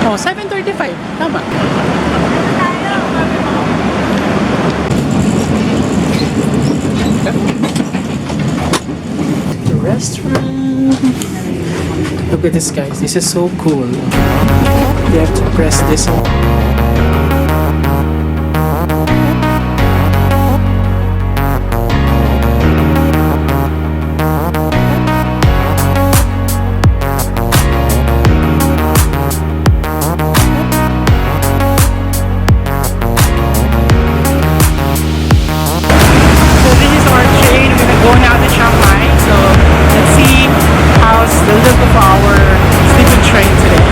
Oh, 7:35. Tama. The restaurant. Look at this, guys. This is so cool. You have to press this. Going out to Chiang Mai, so let's see how's the look of our sleeping train today.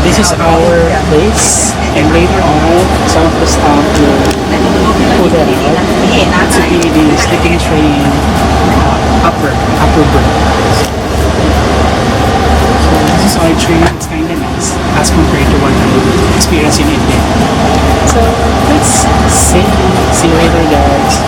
This is our place, and later on, some of the staff will put that out to be the sleeping train upper berth. So this is our train. It's kind of nice as compared to what I experienced in India. So let's see you later, guys.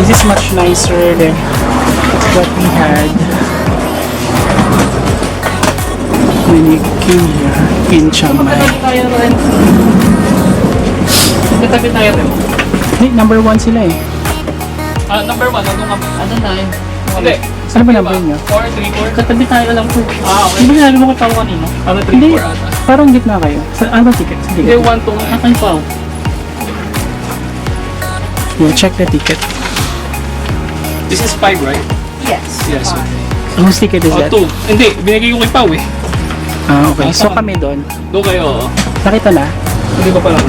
This is much nicer than what we had when we came here in Chiang Mai. Katabi tayo rin. Hey, number 1 sila eh. Number 1, ano na yun? Hindi. Ano ba number nyo? 4, 3, 4. Katabi tayo lang po. Okay. Hindi ba sinabi mo kay Pao kanino? Ano, 3, Hindi, 4 ata. parang gitna kayo. Ano ba ticket? Hindi, 1, 2. Akin Pao. Yeah, check the ticket. This is 5, right? Yes. Yes. Okay. Whose ticket is that? 2. Hindi, binigay ko kay Pao eh. Ah, okay. So kami doon. Doon kayo, oo. Nakita na? Hindi ko pa lang.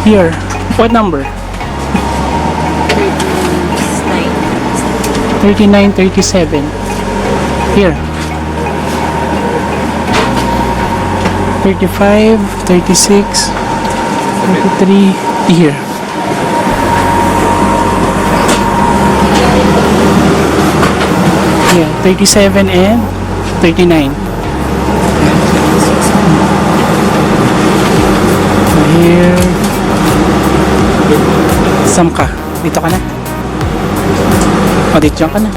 Here. What number? 3937. Here. 35, 36, 33. Here. Yeah, 37 and 39. Here. Saan ka? Dito ka na? O, dito ka na.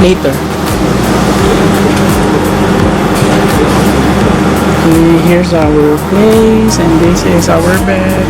Later. Okay, here's our place and this is our bed.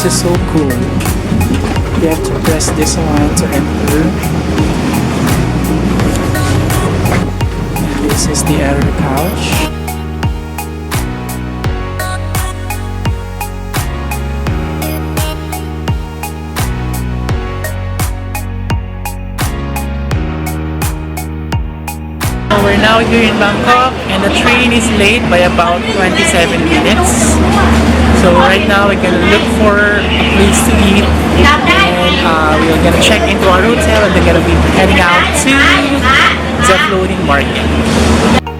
is so cool. You have to press this one to enter. And this is the other couch. We're now here in Bangkok and the train is late by about 27 minutes. So right now we're gonna look for a place to eat and we're gonna check into our hotel and then gonna be heading out to the floating market.